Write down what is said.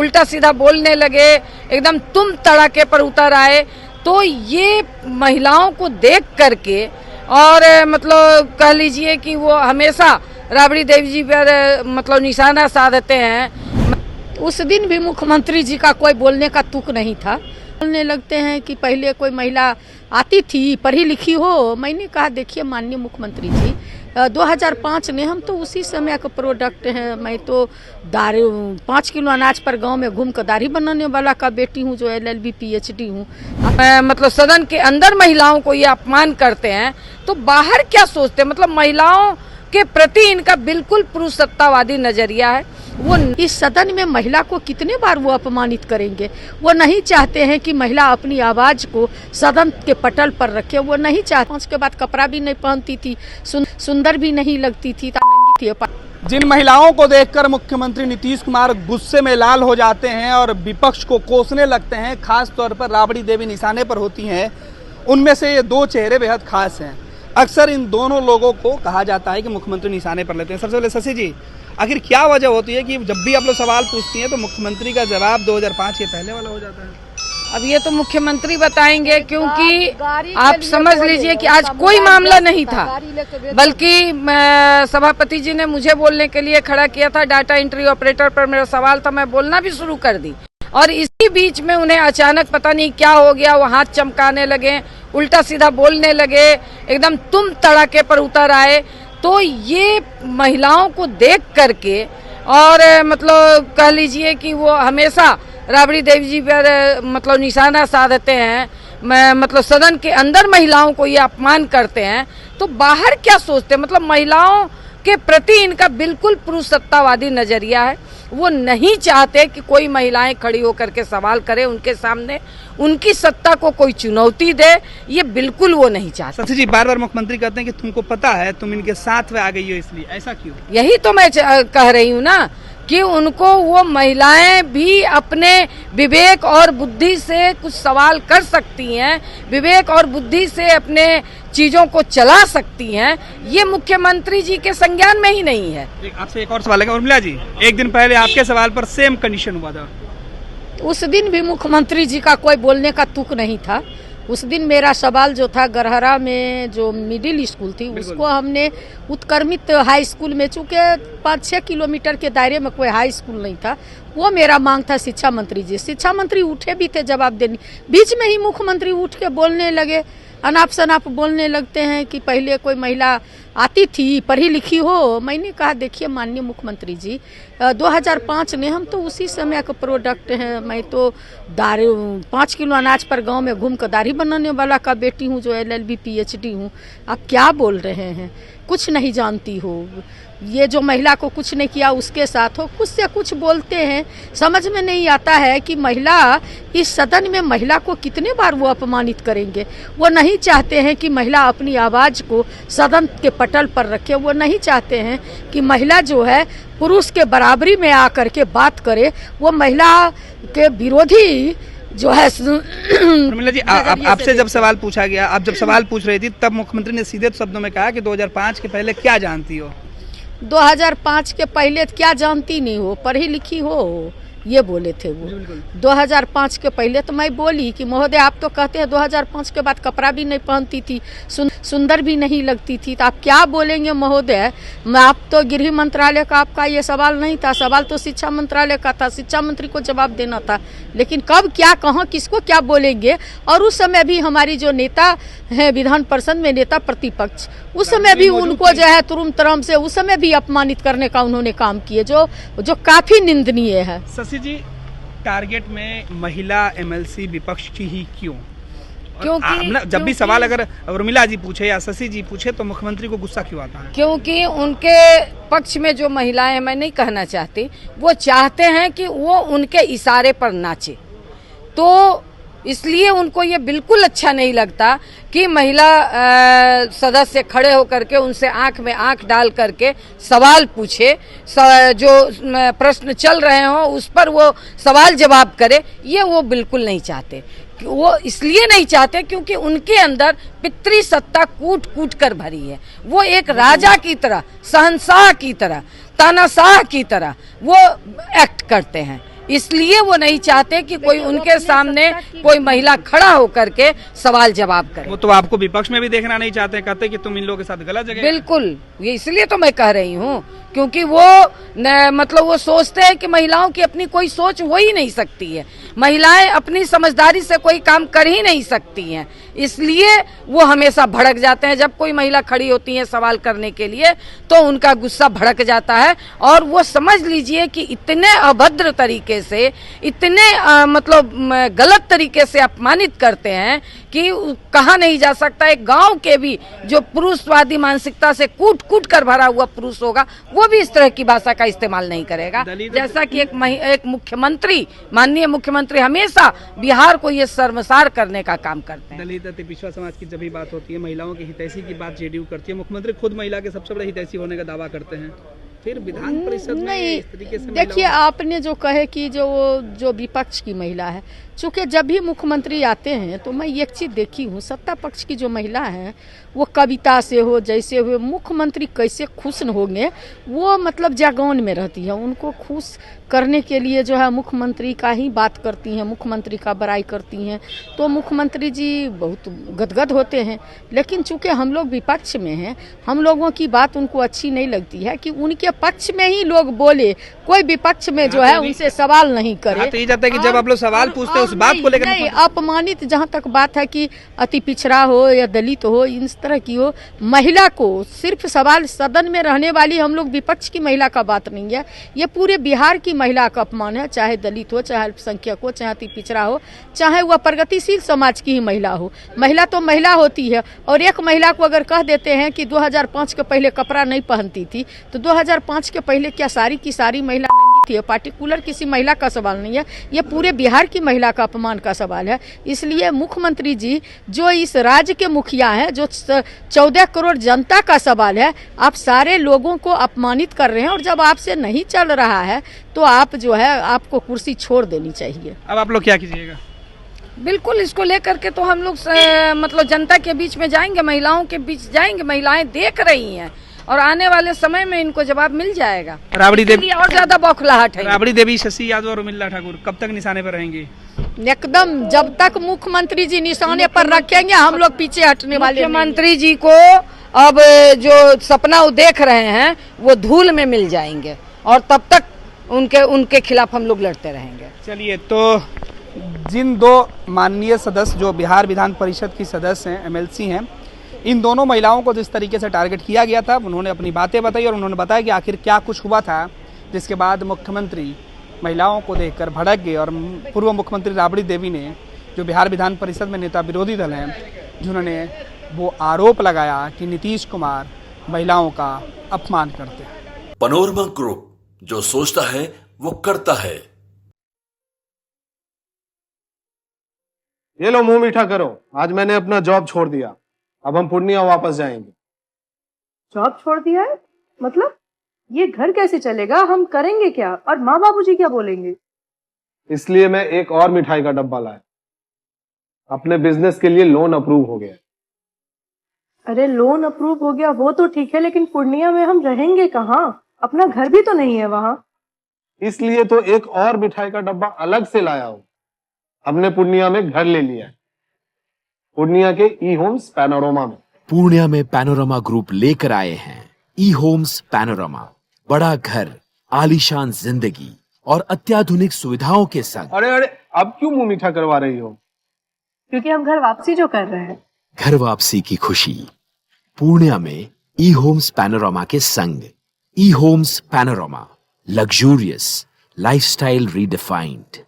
उल्टा सीधा बोलने लगे, एकदम तुम तड़ाके पर उतर आए। तो ये महिलाओं को देख करके और मतलब कह लीजिए कि वो हमेशा राबड़ी देवी जी पर मतलब निशाना साधते हैं। उस दिन भी मुख्यमंत्री जी का कोई बोलने का तुक नहीं था। बोलने लगते हैं कि पहले कोई महिला आती थी, पढ़ी लिखी हो। मैंने कहा देखिए माननीय मुख्यमंत्री जी, 2005 में हम तो उसी समय का प्रोडक्ट हैं। मैं तो 5 किलो अनाज पर गांव में घूम कर दाढ़ी बनाने वाला का बेटी हूँ, जो LLB PhD हूँ। मतलब सदन के अंदर महिलाओं को ये अपमान करते हैं तो बाहर क्या सोचते हैं? मतलब महिलाओं के प्रति इनका बिल्कुल पुरुष सत्तावादी नजरिया है। वो इस सदन में महिला को कितने बार वो अपमानित करेंगे। वो नहीं चाहते हैं कि महिला अपनी आवाज को सदन के पटल पर रखे। वो नहीं चाहते। उसके बाद कपड़ा भी नहीं पहनती थी, सुंदर भी नहीं लगती थी, नंगी थी। जिन महिलाओं को देखकर मुख्यमंत्री नीतीश कुमार गुस्से में लाल हो जाते हैं और विपक्ष को कोसने लगते हैं, खास तौर पर राबड़ी देवी निशाने पर होती हैं, उनमें से ये दो चेहरे बेहद खास हैं। अक्सर इन दोनों लोगों को कहा जाता है कि मुख्यमंत्री निशाने पर लेते हैं। सबसे पहले शशि जी, आखिर क्या वजह होती है कि जब भी आप लोग सवाल पूछती हैं तो मुख्यमंत्री का जवाब 2005 के पहले वाला हो जाता है? अब ये तो मुख्यमंत्री बताएंगे, क्योंकि आप समझ लीजिए कि आज कोई मामला नहीं था, बल्कि सभापति जी ने मुझे बोलने के लिए खड़ा किया था। डाटा एंट्री ऑपरेटर पर मेरा सवाल था, मैं बोलना भी शुरू कर दी और इसी बीच में उन्हें अचानक पता नहीं क्या हो गया, वो हाथ चमकाने लगे, उल्टा सीधा बोलने लगे, एकदम तुम तड़ाके पर उतर आए। तो ये महिलाओं को देख करके और मतलब कह लीजिए कि वो हमेशा राबड़ी देवी जी पर मतलब निशाना साधते हैं। मतलब सदन के अंदर महिलाओं को ये अपमान करते हैं तो बाहर क्या सोचते हैं? मतलब महिलाओं के प्रति इनका बिल्कुल पुरुष सत्तावादी नजरिया है। वो नहीं चाहते कि कोई महिलाएं खड़ी होकर के सवाल करे उनके सामने, उनकी सत्ता को कोई चुनौती दे, ये बिल्कुल वो नहीं चाहते। शशि जी, बार बार मुख्यमंत्री कहते हैं कि तुमको पता है तुम इनके साथ में आ गई हो, इसलिए ऐसा क्यों? यही तो मैं कह रही हूँ ना कि उनको वो महिलाएं भी अपने विवेक और बुद्धि से कुछ सवाल कर सकती हैं, विवेक और बुद्धि से अपने चीजों को चला सकती हैं। ये मुख्यमंत्री जी के संज्ञान में ही नहीं है। आपसे एक और सवाल है उर्मिला जी, एक दिन पहले आपके सवाल पर सेम कंडीशन हुआ था। उस दिन भी मुख्यमंत्री जी का कोई बोलने का तुक नहीं था। उस दिन मेरा सवाल जो था, गरहरा में जो मिडिल स्कूल थी उसको हमने उत्क्रमित हाई स्कूल में, चूँकि 5-6 किलोमीटर के दायरे में कोई हाई स्कूल नहीं था, वो मेरा मांग था शिक्षा मंत्री जी। शिक्षा मंत्री उठे भी थे जवाब देने, बीच में ही मुख्यमंत्री उठ के बोलने लगे, अनाप शनाप बोलने लगते हैं कि पहले कोई महिला आती थी, पढ़ी लिखी हो। मैंने कहा देखिए माननीय मुख्यमंत्री जी, 2005 में हम तो उसी समय का प्रोडक्ट हैं। मैं तो 5 किलो अनाज पर गांव में घूम कर दाढ़ी बनाने वाला का बेटी हूँ, जो LLB PhD हूँ। आप क्या बोल रहे हैं? कुछ नहीं जानती हो। ये जो महिला को कुछ नहीं किया उसके साथ हो, कुछ से कुछ बोलते हैं। समझ में नहीं आता है कि महिला इस सदन में महिला को कितने बार वो अपमानित करेंगे। वो नहीं चाहते हैं कि महिला अपनी आवाज को सदन के पटल पर रखे। वो नहीं चाहते हैं कि महिला जो है पुरुष के बराबरी में आकर के बात करे। वो महिला के विरोधी जो है। उर्मिला जी, आपसे जब सवाल पूछा गया, आप जब सवाल पूछ रही थी, तब मुख्यमंत्री ने सीधे शब्दों में कहा कि 2005 के पहले क्या जानती हो? 2005 के पहले क्या जानती नहीं हो, पढ़ी लिखी हो, ये बोले थे वो। 2005 के पहले तो मैं बोली कि महोदय आप तो कहते हैं 2005 के बाद कपड़ा भी नहीं पहनती थी, सुंदर भी नहीं लगती थी, तो आप क्या बोलेंगे महोदय? मैं आप तो गृह मंत्रालय का आपका ये सवाल नहीं था, सवाल तो शिक्षा मंत्रालय का था, शिक्षा मंत्री को जवाब देना था। लेकिन कब क्या कहाँ किसको क्या बोलेंगे? और उस समय भी हमारी जो नेता है विधान परिषद में, नेता प्रतिपक्ष, उस समय भी उनको जो है तुरुम तरम से उस समय भी अपमानित करने का उन्होंने काम किए, जो काफी निंदनीय है। शशि जी, टारगेट में महिला MLC विपक्ष की ही क्यों? क्योंकि जब भी सवाल अगर उर्मिला जी पूछे या शशि जी पूछे तो मुख्यमंत्री को गुस्सा क्यों आता है? क्योंकि उनके पक्ष में जो महिलाएं, मैं नहीं कहना चाहती, वो चाहते हैं कि वो उनके इशारे पर नाचे। तो इसलिए उनको ये बिल्कुल अच्छा नहीं लगता कि महिला सदस्य खड़े होकर के उनसे आंख में आंख डाल करके सवाल पूछे, जो प्रश्न चल रहे हो उस पर वो सवाल जवाब करे। ये वो बिल्कुल नहीं चाहते। वो इसलिए नहीं चाहते क्योंकि उनके अंदर पितृ सत्ता कूट कूट कर भरी है। वो एक राजा की तरह, शहंशाह की तरह, तानाशाह की तरह वो एक्ट करते हैं। इसलिए वो नहीं चाहते कि कोई उनके सामने कोई महिला खड़ा होकर के सवाल जवाब करे। वो तो आपको विपक्ष में भी देखना नहीं चाहते, कहते कि तुम इन लोगों के साथ गलत जगह। बिल्कुल, ये इसलिए तो मैं कह रही हूँ क्योंकि वो मतलब वो सोचते हैं कि महिलाओं की अपनी कोई सोच हो ही नहीं सकती है, महिलाएं अपनी समझदारी से कोई काम कर ही नहीं सकती हैं, इसलिए वो हमेशा भड़क जाते हैं। जब कोई महिला खड़ी होती है सवाल करने के लिए तो उनका गुस्सा भड़क जाता है और वो समझ लीजिए कि इतने अभद्र तरीके से, इतने मतलब गलत तरीके से अपमानित करते हैं कि कहा नहीं जा सकता। एक गांव के भी जो पुरुषवादी मानसिकता से कूट कूट कर भरा हुआ पुरुष होगा वो भी इस तरह की भाषा का इस्तेमाल नहीं करेगा। जैसा कि एक मुख्यमंत्री, माननीय मुख्यमंत्री हमेशा बिहार को ये शर्मसार करने का काम करते हैं। दलित अति पिछड़ा समाज की जब भी बात होती है, महिलाओं की हितैषी की बात जेडीयू करती है, मुख्यमंत्री खुद महिला के सबसे बड़े हितैषी होने का दावा करते हैं, फिर विधान परिषद में इस तरीके से देखिए, आपने जो कहे कि जो विपक्ष की महिला है, चूंकि जब भी मुख्यमंत्री आते हैं तो मैं एक चीज देखी हूँ, सत्ता पक्ष की जो महिला है वो कविता से हो, जैसे हुए मुख्यमंत्री कैसे खुश न होंगे, वो मतलब जागौन में रहती है। उनको खुश करने के लिए जो है मुख्यमंत्री का ही बात करती हैं, मुख्यमंत्री का बड़ाई करती हैं, तो मुख्यमंत्री जी बहुत गदगद होते हैं। लेकिन चूंकि हम लोग विपक्ष में हैं, हम लोगों की बात उनको अच्छी नहीं लगती है कि उनके पक्ष में ही लोग बोले, कोई विपक्ष में जो है उनसे सवाल नहीं करे। तो ये जाता है कि जब आप लोग सवाल पूछते हैं उस बात को लेकर नहीं, अपमानित जहाँ तक बात है कि अति पिछड़ा हो या दलित हो, इस तरह की हो, महिला को सिर्फ सवाल, सदन में रहने वाली हम लोग विपक्ष की महिला का बात नहीं है, ये पूरे बिहार की महिला का अपमान है, चाहे दलित हो, चाहे अल्पसंख्यक हो, चाहे अति पिछड़ा हो, चाहे वह प्रगतिशील समाज की ही महिला हो। महिला तो महिला होती है। और एक महिला को अगर कह देते हैं कि 2005 के पहले कपड़ा नहीं पहनती थी, तो 2005 के पहले क्या सारी की सारी महिला नंगी थी? पार्टिकुलर किसी महिला का सवाल नहीं है, ये पूरे बिहार की महिला का अपमान का सवाल है। इसलिए मुख्यमंत्री जी जो इस राज्य के मुखिया हैं, जो 14 करोड़ जनता का सवाल है, आप सारे लोगों को अपमानित कर रहे हैं। और जब आपसे नहीं चल रहा है तो आप जो है, आपको कुर्सी छोड़ देनी चाहिए। अब आप लोग क्या कीजिएगा? बिल्कुल, इसको लेकर के तो हम लोग मतलब जनता के बीच में जाएंगे, महिलाओं के बीच जाएंगे। महिलाएं देख रही हैं और आने वाले समय में इनको जवाब मिल जाएगा। राबड़ी देवी और ज्यादा बौखलाहट है। राबड़ी देवी, शशि यादव और उर्मिला ठाकुर कब तक निशाने पर रहेंगी? एकदम, जब तक मुख्यमंत्री जी निशाने पर रखेंगे हम लोग पीछे हटने वाले। मुख्यमंत्री जी को अब जो सपना वो देख रहे हैं वो धूल में मिल जाएंगे और तब तक उनके खिलाफ हम लोग लड़ते रहेंगे। चलिए, तो जिन दो माननीय सदस्य जो बिहार विधान परिषद की सदस्य हैं, एमएलसी हैं, इन दोनों महिलाओं को जिस तरीके से टारगेट किया गया था, उन्होंने अपनी बातें बताई और उन्होंने बताया कि आखिर क्या कुछ हुआ था, जिसके बाद मुख्यमंत्री महिलाओं को देखकर भड़क गए। और पूर्व मुख्यमंत्री राबड़ी देवी ने, जो बिहार विधान परिषद में नेता विरोधी दल हैं, जिन्होंने वो आरोप लगाया कि नीतीश कुमार महिलाओं का अपमान करते हैं। पैनोरमा ग्रुप, जो सोचता है वो करता है। ये लो, मुंह मीठा करो, आज मैंने अपना जॉब छोड़ दिया, अब हम पूर्णिया वापस जाएंगे। जॉब छोड़ दिया है? मतलब ये घर कैसे चलेगा? हम करेंगे क्या? और माँ बाबूजी क्या बोलेंगे? इसलिए मैं एक और मिठाई का डब्बा लाया, अपने बिजनेस के लिए लोन अप्रूव हो गया। अरे लोन अप्रूव हो गया वो तो ठीक है, लेकिन पूर्णिया में हम रहेंगे कहाँ? अपना घर भी तो नहीं है वहाँ। इसलिए तो एक और मिठाई का डब्बा अलग से लाया हूँ। हमने पूर्णिया में घर ले लिया है, पूर्णिया के ई होम्स पैनोरमा में। पूर्णिया में पैनोरमा ग्रुप लेकर आए हैं ई होम्स पैनोरमा। बड़ा घर, आलीशान जिंदगी और अत्याधुनिक सुविधाओं के संग। अरे अब क्यों मुंह मीठा करवा रही हो? क्योंकि हम घर वापसी जो कर रहे हैं। घर वापसी की खुशी पूर्णिया में ई होम्स पैनोरमा के संग। E homes panorama, luxurious lifestyle redefined.